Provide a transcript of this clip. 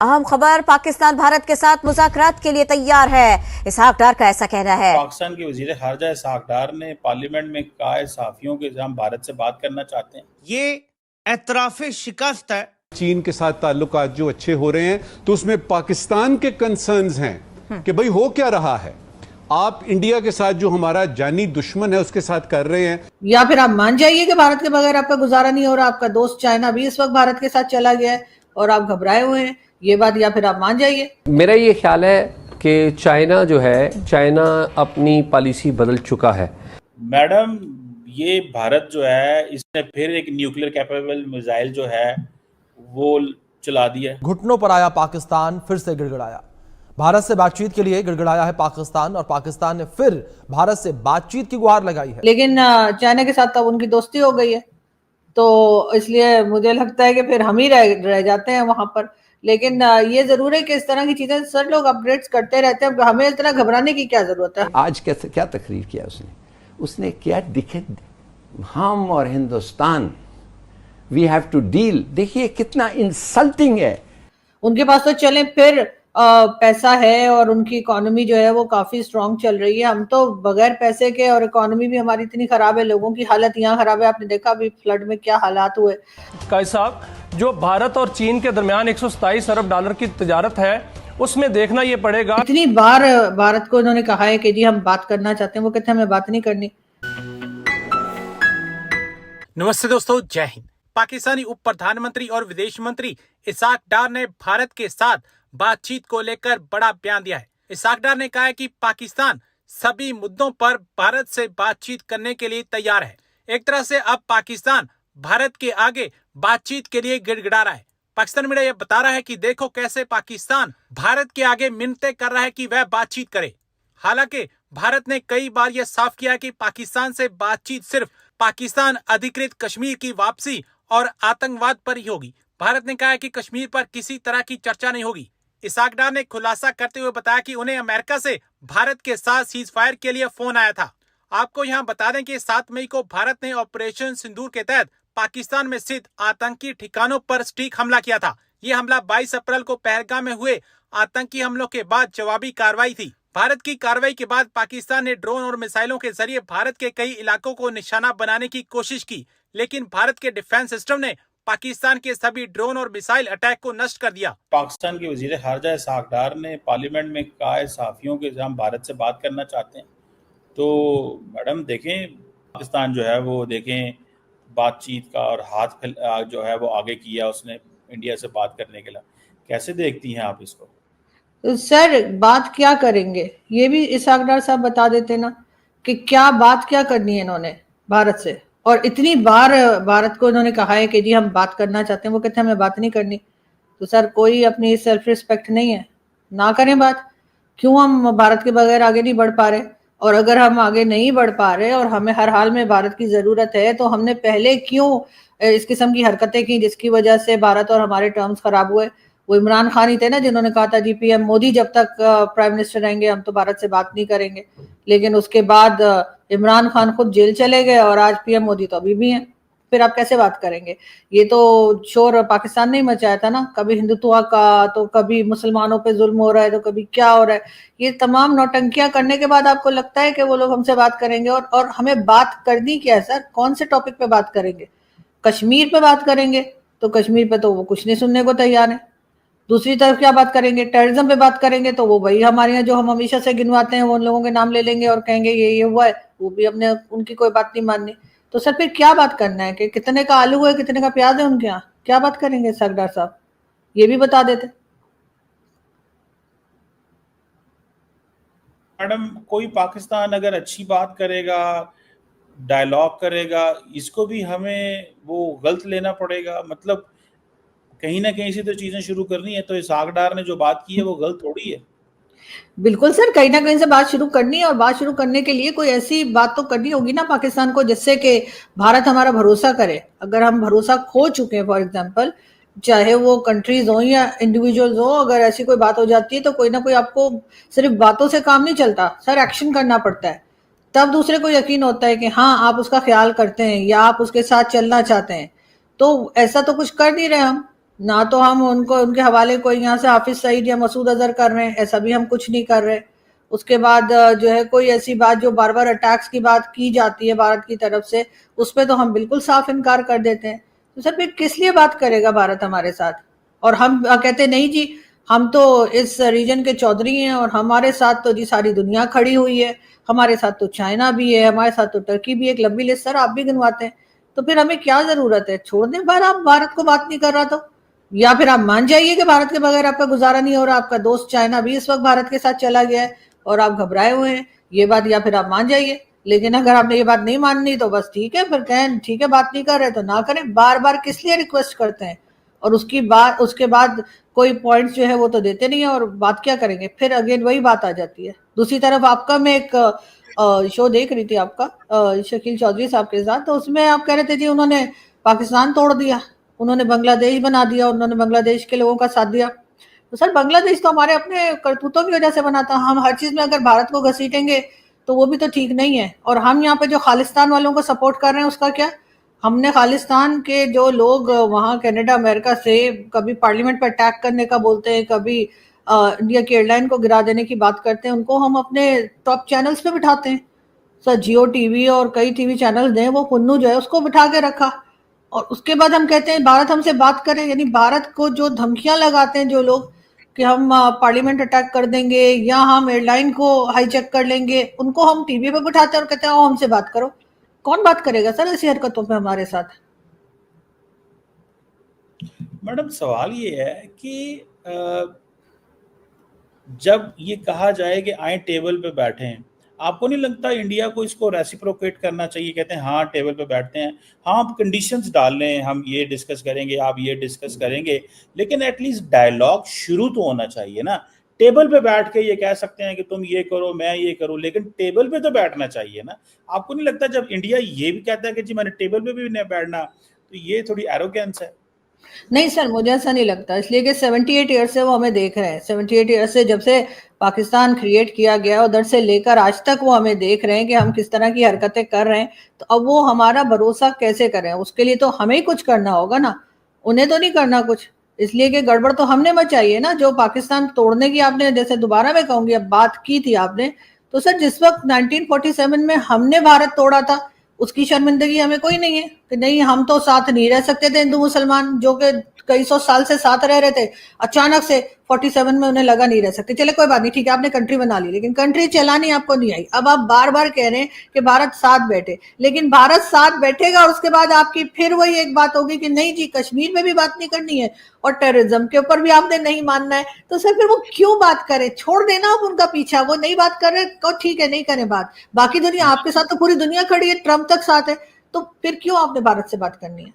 अहम खबर, पाकिस्तान भारत के साथ मुज़ाकरात के लिए तैयार है, इसहाक डार का ऐसा कहना है। पाकिस्तान के वजीर खारजा इसहाक डार ने पार्लियामेंट में कहा है सहाफियों के हम भारत से बात करना चाहते हैं। ये एतराफ़े शिकस्त है। चीन के साथ ताल्लुकात जो अच्छे हो रहे हैं तो उसमें पाकिस्तान के कंसर्न्स हैं कि भाई हो क्या रहा है, आप इंडिया के साथ जो हमारा जानी दुश्मन है उसके साथ कर रहे हैं। या फिर आप मान जाइए कि भारत के बगैर आपका गुजारा नहीं हो रहा, आपका दोस्त चाइना भी इस वक्त भारत के साथ चला गया है और आप घबराए हुए हैं, ये बात या फिर आप मान जाइए। मेरा ये ख्याल है कि चाइना जो है, चाइना अपनी पॉलिसी बदल चुका है। मैडम, ये भारत जो है इसने फिर एक न्यूक्लियर कैपेबल मिसाइल जो है वो चला दिया। घुटनों पर आया पाकिस्तान, फिर से गिड़गिड़ाया। भारत से बातचीत के लिए गिड़गिड़ाया है पाकिस्तान और पाकिस्तान ने फिर भारत से बातचीत की गुहार लगाई है। लेकिन चाइना के साथ तब उनकी दोस्ती हो गई है, तो इसलिए मुझे लगता है कि फिर हम ही रह जाते हैं वहां पर। लेकिन ये जरूर है कि इस तरह की चीजें सर लोग अपग्रेड्स करते रहते हैं, हमें इतना घबराने की क्या जरूरत है। आज कैसे क्या तकरीर किया उसने क्या दिखे, हम और Hindustan we have to deal. देखिए कितना इंसल्टिंग है। उनके पास तो चले फिर पैसा है और उनकी इकोनॉमी जो है वो काफी स्ट्रांग चल रही है। हम तो बगैर पैसे के, और इकोनॉमी भी हमारी इतनी खराब है, लोगों की हालत यहाँ खराब है। आपने देखा अभी फ्लड में क्या हालात हुए। काई साहब, जो भारत और चीन के दरमियान 127 अरब डॉलर की तजारत है, उसमें देखना ये पड़ेगा। इतनी बार भारत को इन्होंने कहा है कि जी हम बात करना चाहते हैं, वो कहते हैं हमें बात नहीं करनी। नमस्ते दोस्तों, जय हिंद। पाकिस्तानी उप प्रधानमंत्री और विदेश मंत्री इसहाक डार ने भारत के साथ बातचीत को लेकर बड़ा बयान दिया है। इसहाक डार ने कहा है कि पाकिस्तान सभी मुद्दों पर भारत से बातचीत करने के लिए तैयार है। एक तरह से अब पाकिस्तान भारत के आगे बातचीत के लिए गिड़गिड़ा रहा है। पाकिस्तान मीडिया यह बता रहा है कि देखो कैसे पाकिस्तान भारत के आगे मिन्नतें कर रहा है कि वह बातचीत करे। हालांकि भारत ने कई बार यह साफ किया कि पाकिस्तान से बातचीत सिर्फ पाकिस्तान अधिकृत कश्मीर की वापसी और आतंकवाद पर ही होगी। भारत ने कहा है कि कश्मीर पर किसी तरह की चर्चा नहीं होगी। इसहाक डार ने खुलासा करते हुए बताया कि उन्हें अमेरिका से भारत के साथ सीज फायर के लिए फोन आया था। आपको यहां बता दें कि 7 मई को भारत ने ऑपरेशन सिंदूर के तहत पाकिस्तान में स्थित आतंकी ठिकानों पर सटीक हमला किया था। ये हमला 22 अप्रैल को पहलगाम में हुए आतंकी हमलों के बाद जवाबी कार्रवाई थी। भारत की कार्रवाई के बाद पाकिस्तान ने ड्रोन और मिसाइलों के जरिए भारत के कई इलाकों को निशाना बनाने की कोशिश की, लेकिन भारत के डिफेंस सिस्टम ने पाकिस्तान के सभी ड्रोन और मिसाइल अटैक को नष्ट कर दिया। पाकिस्तान के वजीर खारजा इसहाक डार ने पार्लियामेंट में कहा है सहाफियों के हम भारत से बात करना चाहते हैं। तो मैडम देखें, पाकिस्तान जो है वो देखें बातचीत का और हाथ जो है वो आगे किया उसने इंडिया से बात करने के लिए। कैसे देखती हैं आप इसको? तो सर बात क्या करेंगे, ये भी इसहाक डार साहब बता देते ना कि क्या बात क्या करनी है इन्होंने भारत से। और इतनी बार भारत को इन्होंने कहा है कि जी हम बात करना चाहते हैं, वो कहते हैं हमें बात नहीं करनी। तो सर कोई अपनी सेल्फ रिस्पेक्ट नहीं है? ना करें बात। क्यों हम भारत के बगैर आगे नहीं बढ़ पा रहे? और अगर हम आगे नहीं बढ़ पा रहे और हमें हर हाल में भारत की जरूरत है, तो हमने पहले क्यों इस किस्म की हरकतें की जिसकी वजह से भारत और हमारे टर्म्स खराब हुए? वो इमरान खान ही थे ना जिन्होंने कहा था जी पीएम मोदी जब तक प्राइम मिनिस्टर रहेंगे हम तो भारत से बात नहीं करेंगे। लेकिन उसके बाद इमरान खान खुद जेल चले गए और आज पीएम मोदी तो अभी भी हैं। फिर आप कैसे बात करेंगे? ये तो शोर पाकिस्तान ने ही मचाया था ना, कभी हिंदुत्व का, तो कभी मुसलमानों पे जुल्म हो रहा है, तो कभी क्या हो रहा है। ये तमाम नौटंकियां करने के बाद आपको लगता है कि वो लोग हमसे बात करेंगे? और हमें बात करनी क्या है सर? कौन से टॉपिक पे बात करेंगे? कश्मीर पे बात करेंगे तो कश्मीर पे तो वो कुछ नहीं सुनने को तैयार है। दूसरी तरफ क्या बात करेंगे? टेररिज्म पे बात करेंगे तो वो वही हमारे यहाँ जो हम हमेशा से गिनवाते हैं वो उन लोगों के नाम ले लेंगे और कहेंगे ये हुआ है, वो भी हमने उनकी कोई बात नहीं माननी। तो सर फिर क्या बात करना है कि कितने का आलू है, कितने का प्याज है उनके यहाँ? क्या बात करेंगे सरदार साहब? ये भी बता देते। मैडम, कोई पाकिस्तान अगर अच्छी बात करेगा, डायलॉग करेगा, इसको भी हमें वो गलत लेना पड़ेगा। मतलब कहीं ना कहीं से तो चीजें शुरू करनी है। तो इसहाक डार ने जो बात की है वो गलत थोड़ी है। बिल्कुल सर, कहीं ना कहीं से बात शुरू करनी है और बात शुरू करने के लिए कोई ऐसी बात तो करनी होगी ना पाकिस्तान को जिससे कि भारत हमारा भरोसा करे। अगर हम भरोसा खो चुके हैं, फॉर एग्जांपल, चाहे वो कंट्रीज हो या इंडिविजुअल्स हो, अगर ऐसी कोई बात हो जाती है तो कोई ना कोई, आपको सिर्फ बातों से काम नहीं चलता सर, एक्शन करना पड़ता है। तब दूसरे को यकीन होता है कि हाँ आप उसका ख्याल करते हैं या आप उसके साथ चलना चाहते हैं। तो ऐसा तो कुछ कर नहीं रहे हम। ना तो हम उनको उनके हवाले कोई यहाँ से हाफिज सईद या मसूद अजहर कर रहे हैं, ऐसा भी हम कुछ नहीं कर रहे। उसके बाद जो है कोई ऐसी बात जो बार बार अटैक्स की बात की जाती है भारत की तरफ से, उस पर तो हम बिल्कुल साफ इनकार कर देते हैं। तो सर फिर किस लिए बात करेगा भारत हमारे साथ? और हम कहते नहीं जी हम तो इस रीजन के चौधरी हैं और हमारे साथ तो जी सारी दुनिया खड़ी हुई है, हमारे साथ तो चाइना भी है, हमारे साथ तो टर्की भी, एक लंबी लिस्ट सर आप भी गिनवाते हैं। तो फिर हमें क्या जरूरत है? छोड़ दें बार, आप भारत को बात नहीं कर रहा तो, या फिर आप मान जाइए कि भारत के बगैर आपका गुजारा नहीं हो रहा, आपका दोस्त चाइना भी इस वक्त भारत के साथ चला गया है और आप घबराए हुए हैं, ये बात या फिर आप मान जाइए। लेकिन अगर आपने ये बात नहीं माननी तो बस ठीक है, फिर कहें ठीक है बात नहीं कर रहे तो ना करें। बार बार किस लिए रिक्वेस्ट करते हैं? और उसके बाद कोई पॉइंट्स जो है वो तो देते नहीं है और बात क्या करेंगे? फिर अगेन वही बात आ जाती है। दूसरी तरफ आपका मैं एक शो देख रही थी आपका शकील चौधरी साहब के साथ, तो उसमें आप कह रहे थे जी उन्होंने पाकिस्तान तोड़ दिया, उन्होंने बांग्लादेश बना दिया, उन्होंने बांग्लादेश के लोगों का साथ दिया। तो सर बांग्लादेश तो हमारे अपने करतूतों की वजह से बना था। हम हर चीज में अगर भारत को घसीटेंगे तो वो भी तो ठीक नहीं है। और हम यहाँ पे जो खालिस्तान वालों को सपोर्ट कर रहे हैं उसका क्या? हमने खालिस्तान के जो लोग वहाँ कनाडा अमेरिका से कभी पार्लियामेंट पर अटैक करने का बोलते हैं, कभी इंडिया की एयरलाइन को गिरा देने की बात करते हैं, उनको हम अपने टॉप चैनल्स पे बिठाते हैं। सर जियो टीवी और कई टीवी चैनल्स हैं, वो पुन्नू जो है उसको बिठा के रखा और उसके बाद हम कहते हैं भारत हमसे बात करें। यानी भारत को जो धमकियां लगाते हैं जो लोग कि हम पार्लियामेंट अटैक कर देंगे या हम एयरलाइन को हाईजैक कर लेंगे, उनको हम टीवी पे बिठाते हैं और कहते हैं आओ हमसे बात करो। कौन बात करेगा सर ऐसी हरकतों पे हमारे साथ? मैडम सवाल ये है कि जब ये कहा जाए कि आए टेबल पे बैठें, आपको नहीं लगता इंडिया को इसको रेसिप्रोकेट करना चाहिए? कहते हैं हाँ टेबल पे बैठते हैं, हाँ आप कंडीशंस डाल लें, हम ये डिस्कस करेंगे, आप ये डिस्कस करेंगे, लेकिन एटलीस्ट डायलॉग शुरू तो होना चाहिए ना। टेबल पे बैठ के ये कह सकते हैं कि तुम ये करो मैं ये करूं, लेकिन टेबल पे तो बैठना चाहिए ना। आपको नहीं लगता जब इंडिया ये भी कहता है कि जी मैंने टेबल पे भी नहीं बैठना, तो ये थोड़ी एरोगेंस है? नहीं सर मुझे ऐसा नहीं लगता, इसलिए कि 78 ईयर से वो हमें देख रहे हैं। 78 ईयर से जब से पाकिस्तान क्रिएट किया गया उधर से लेकर आज तक वो हमें देख रहे हैं कि हम किस तरह की हरकतें कर रहे हैं। तो अब वो हमारा भरोसा कैसे करें? उसके लिए तो हमें ही कुछ करना होगा ना, उन्हें तो नहीं करना कुछ। इसलिए कि गड़बड़ तो हमने मचाई है ना। जो पाकिस्तान तोड़ने की आपने, जैसे दोबारा मैं कहूंगी, अब बात की थी आपने, तो सर जिस वक्त 1947 में हमने भारत तोड़ा था उसकी शर्मिंदगी हमें कोई नहीं है कि नहीं हम तो साथ नहीं रह सकते थे हिंदू मुसलमान जो कि कई सौ साल से साथ रह रहे थे, अचानक से 47 में उन्हें लगा नहीं रह सकते। चले कोई बात नहीं, ठीक है आपने कंट्री बना ली, लेकिन कंट्री चलानी आपको नहीं आई। अब आप बार बार कह रहे हैं कि भारत साथ बैठे, लेकिन भारत साथ बैठेगा और उसके बाद आपकी फिर वही एक बात होगी कि नहीं जी कश्मीर में भी बात नहीं करनी है और टेररिज्म के ऊपर भी आपने नहीं मानना है। तो सर फिर वो क्यों बात करे? छोड़ देना आप उनका पीछा, वो नहीं बात कर रहे तो ठीक है नहीं करें बात। बाकी दुनिया आपके साथ तो पूरी दुनिया खड़ी है, ट्रम्प तक साथ है, तो फिर क्यों आपने भारत से बात करनी है?